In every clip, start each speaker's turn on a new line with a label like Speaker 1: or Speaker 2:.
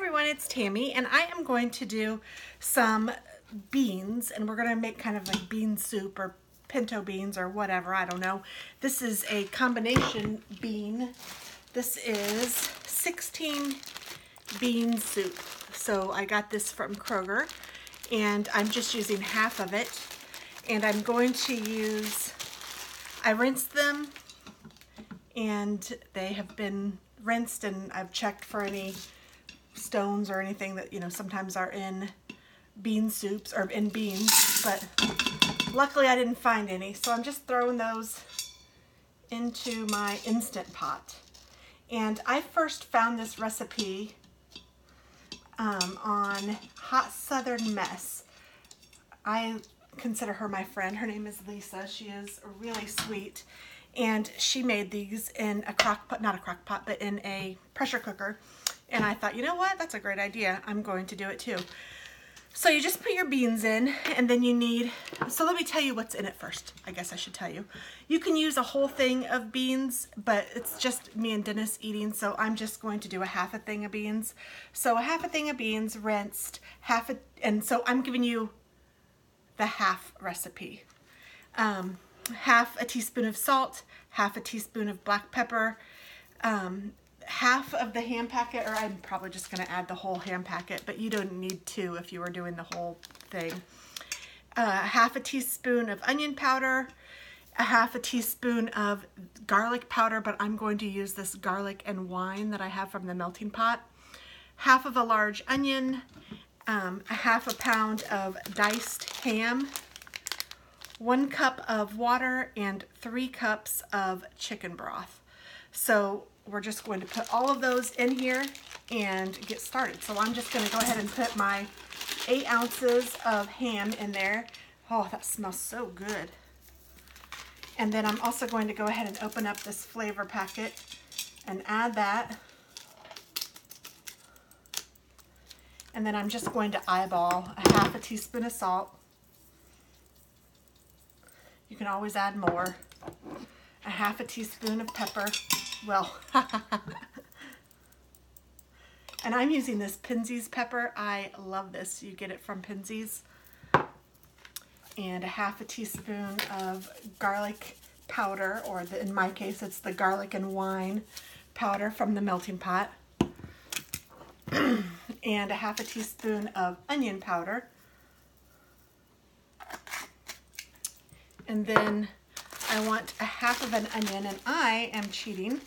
Speaker 1: everyone, it's Tammy, and I am going to do some beans, and we're going to make kind of like bean soup or pinto beans or whatever, I don't know. This is a combination bean. This is 16 bean soup. So I got this from Kroger, and I'm just using half of it. And I'm going to use, I rinsed them, and they have been rinsed, and I've checked for any stones or anything that, you know, sometimes are in bean soups or in beans, but luckily I didn't find any. So I'm just throwing those into my Instant Pot. And I first found this recipe on Hot Southern Mess. I consider her my friend. Her name is Lisa. She is really sweet. And she made these in a crock pot, not a crock pot, but in a pressure cooker. And I thought, you know what? That's a great idea. I'm going to do it too. So you just put your beans in, and then you need, so let me tell you what's in it first. I guess I should tell you. You can use a whole thing of beans, but it's just me and Dennis eating, so I'm just going to do a half a thing of beans. So a half a thing of beans rinsed, and so I'm giving you the half recipe. Half a teaspoon of salt, half a teaspoon of black pepper, half of the ham packet, or I'm probably just going to add the whole ham packet, but you don't need to if you were doing the whole thing. Half a teaspoon of onion powder, a half a teaspoon of garlic powder, but I'm going to use this garlic and wine that I have from the melting pot. Half of a large onion, a half a pound of diced ham, 1 cup of water, and 3 cups of chicken broth. So we're just going to put all of those in here and get started. So I'm just going to go ahead and put my 8 ounces of ham in there. Oh, that smells so good. And then I'm also going to go ahead and open up this flavor packet and add that. And then I'm just going to eyeball a half a teaspoon of salt. You can always add more. A half a teaspoon of pepper. Well, and I'm using this Pinsy's pepper. I love this. You get it from Pinsy's. And a half a teaspoon of garlic powder, or in my case, it's the garlic and wine powder from the melting pot. And a half a teaspoon of onion powder. And then I want a half of an onion, and I am cheating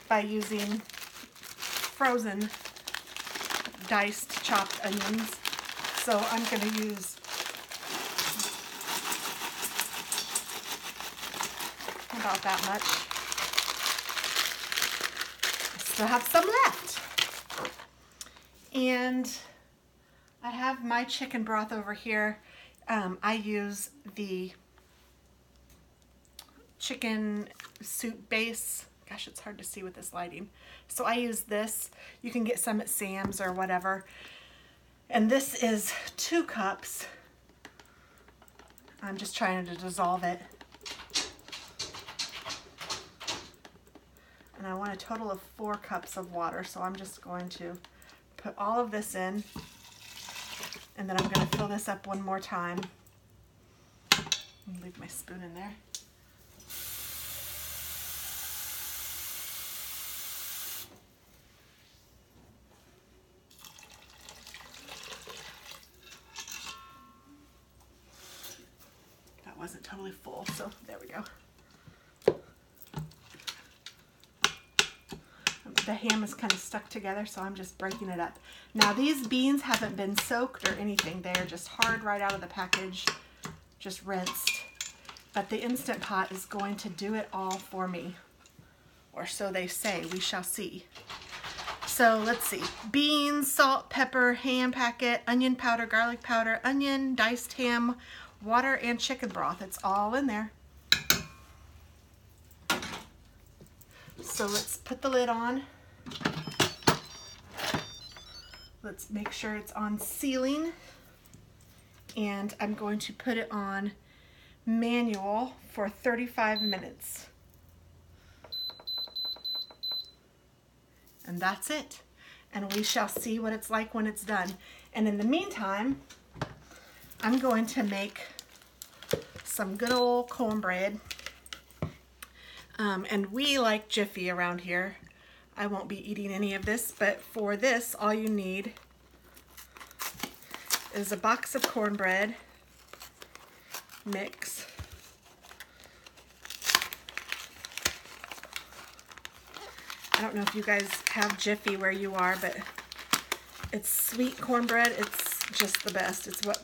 Speaker 1: by using frozen diced chopped onions. So I'm going to use about that much. I still have some left. And I have my chicken broth over here. I use the chicken soup base. Gosh, it's hard to see with this lighting. So I use this. You can get some at Sam's or whatever. And this is 2 cups. I'm just trying to dissolve it. And I want a total of 4 cups of water. So I'm just going to put all of this in. And then I'm going to fill this up one more time. Leave my spoon in there. Wasn't totally full, so there we go. The ham is kind of stuck together, so I'm just breaking it up. Now these beans haven't been soaked or anything. They are just hard right out of the package, just rinsed. But the Instant Pot is going to do it all for me. Or so they say. We shall see. So let's see. Beans, salt, pepper, ham packet, onion powder, garlic powder, onion, diced ham, water, and chicken broth. It's all in there. So let's put the lid on. Let's make sure it's on sealing. And I'm going to put it on manual for 35 minutes. And that's it. and we shall see what it's like when it's done. And in the meantime, I'm going to make some good old cornbread. And we like Jiffy around here. I won't be eating any of this, but for this, all you need is a box of cornbread mix. I don't know if you guys have Jiffy where you are, but it's sweet cornbread. It's just the best. It's what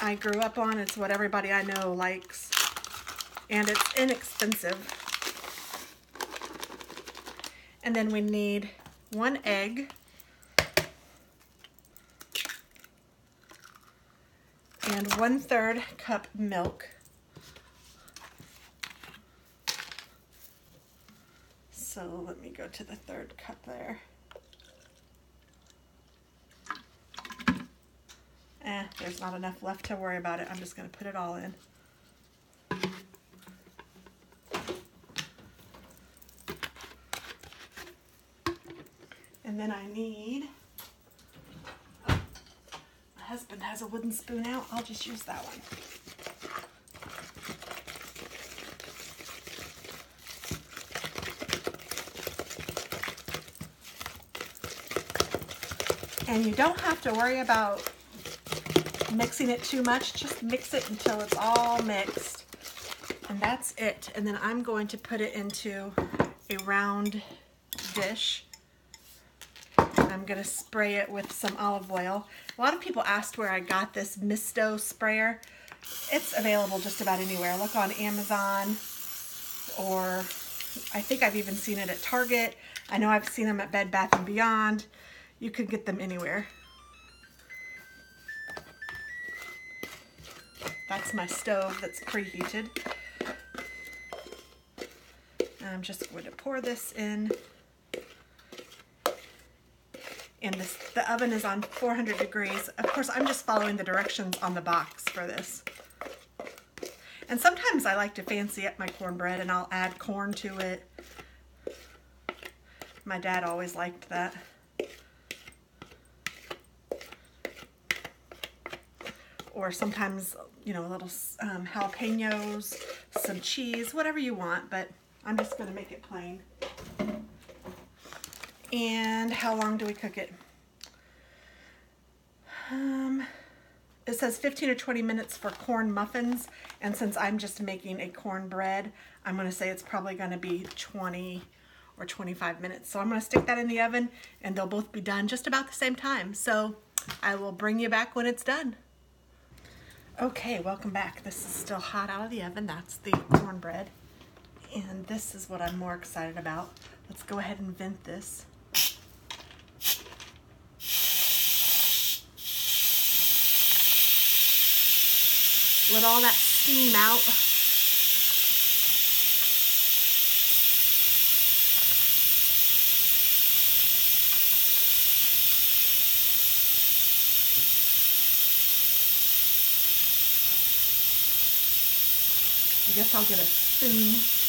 Speaker 1: I grew up on. It's what everybody I know likes. And it's inexpensive. And then we need 1 egg. And 1/3 cup milk. So let me go to the 3rd cup there. There's not enough left to worry about it. I'm just going to put it all in. And then I need, my husband has a wooden spoon out. I'll just use that one. And you don't have to worry about mixing it too much. Just mix it until it's all mixed. And that's it. And then I'm going to put it into a round dish. I'm going to spray it with some olive oil. A lot of people asked where I got this Misto sprayer. It's available just about anywhere. Look on Amazon, or I think I've even seen it at Target. I know I've seen them at Bed Bath & Beyond. You could get them anywhere. That's my stove that's preheated. I'm just going to pour this in. And the oven is on 400 degrees. Of course, I'm just following the directions on the box for this. And sometimes I like to fancy up my cornbread and I'll add corn to it. My dad always liked that. Or sometimes, you know, little jalapenos, some cheese, whatever you want, but I'm just going to make it plain. And how long do we cook it? It says 15 or 20 minutes for corn muffins, and since I'm just making a cornbread, I'm going to say it's probably going to be 20 or 25 minutes. So I'm going to stick that in the oven, and they'll both be done just about the same time. So I will bring you back when it's done. Okay, welcome back. This is still hot out of the oven. That's the cornbread. And this is what I'm more excited about. Let's go ahead and vent this. Let all that steam out. I guess I'll get a spoon.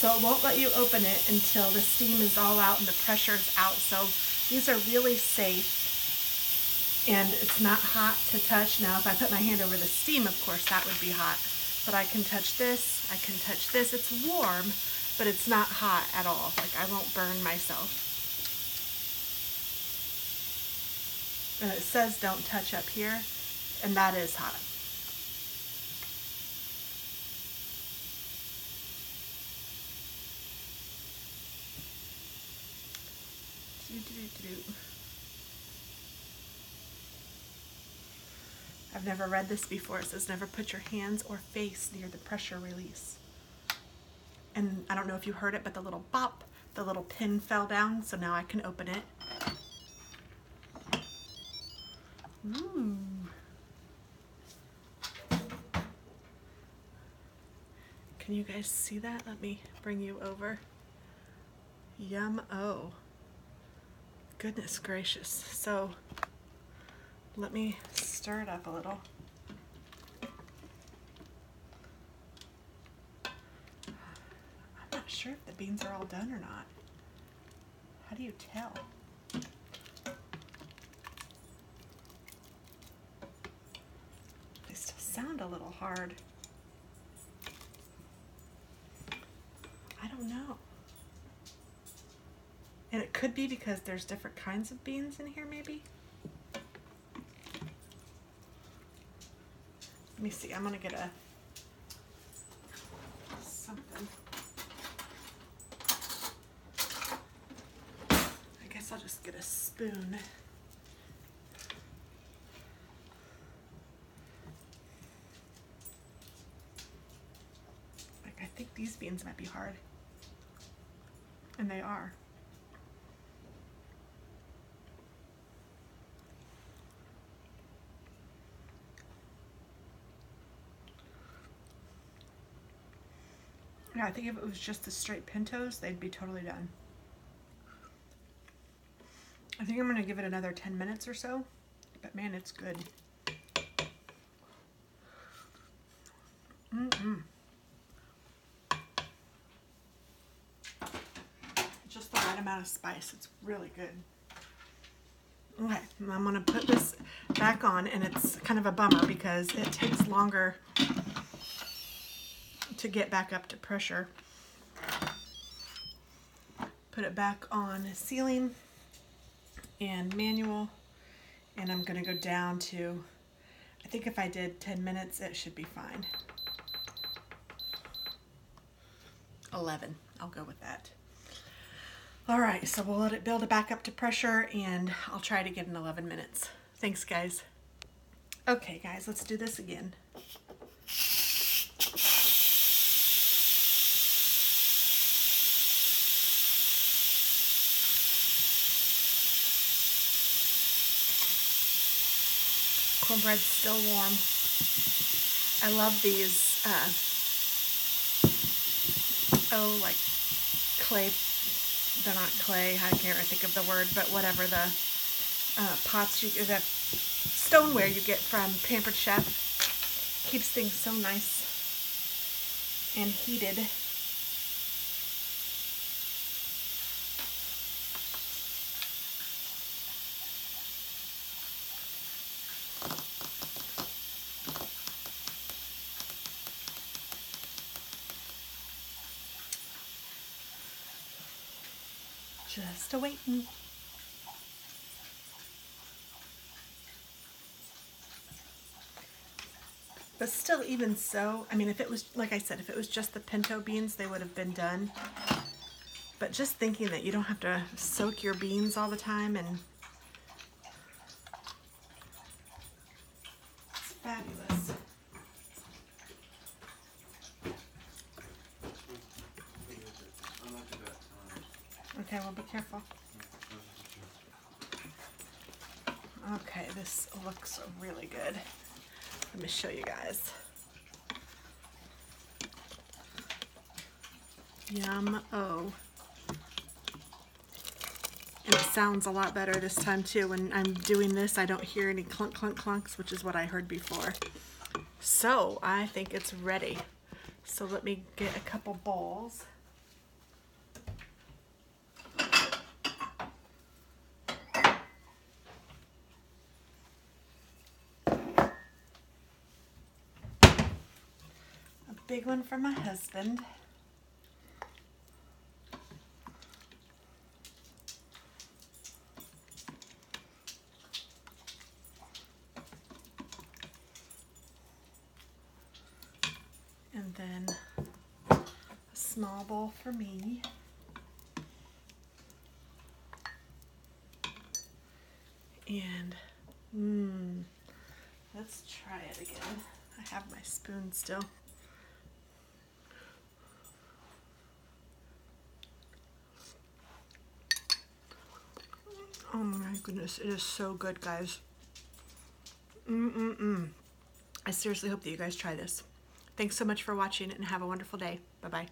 Speaker 1: So it won't let you open it until the steam is all out and the pressure's out. So these are really safe, and it's not hot to touch. Now if I put my hand over the steam, of course that would be hot, but I can touch this, I can touch this. It's warm, but it's not hot at all. Like, I won't burn myself. And it says don't touch up here, and that is hot. I've never read this before. It says never put your hands or face near the pressure release. And I don't know if you heard it, but the little bop, the little pin fell down, so now I can open it. Ooh. Can you guys see that? Let me bring you over. Yum-o. Goodness gracious. So let me stir it up a little. sure if the beans are all done or not. How do you tell? They still sound a little hard. I don't know. And it could be because there's different kinds of beans in here, maybe. Let me see, I'm gonna get something. I guess I'll just get a spoon. Like, I think these beans might be hard. And they are. Yeah, I think if it was just the straight pintos, they'd be totally done. I think I'm gonna give it another 10 minutes or so, but man, it's good. Just the right amount of spice. It's really good. Okay, I'm gonna put this back on, and it's kind of a bummer because it takes longer to get back up to pressure. Put it back on sealing and manual, and I'm gonna go down to, I think if I did 10 minutes, it should be fine. 11, I'll go with that. All right, so we'll let it build it back up to pressure, and I'll try to get in 11 minutes. Thanks, guys. Okay, guys, let's do this again. Cornbread's still warm. I love these, like clay, they're not clay, I can't think of the word, but whatever, the pots, the stoneware you get from Pampered Chef. Keeps things so nice and heated. Just a-waiting. But still, even so, I mean, if it was, like I said, if it was just the pinto beans, they would have been done. But just thinking that you don't have to soak your beans all the time, and it's fabulous. Okay, well, be careful. Okay, this looks really good. Let me show you guys. Yum-o. And it sounds a lot better this time too. When I'm doing this, I don't hear any clunk, clunk, clunks, which is what I heard before. So I think it's ready. So let me get a couple bowls. Big one for my husband. And then a small bowl for me. And let's try it again. I have my spoon still. Oh my goodness, it is so good, guys. I seriously hope that you guys try this. Thanks so much for watching, and have a wonderful day. Bye-bye.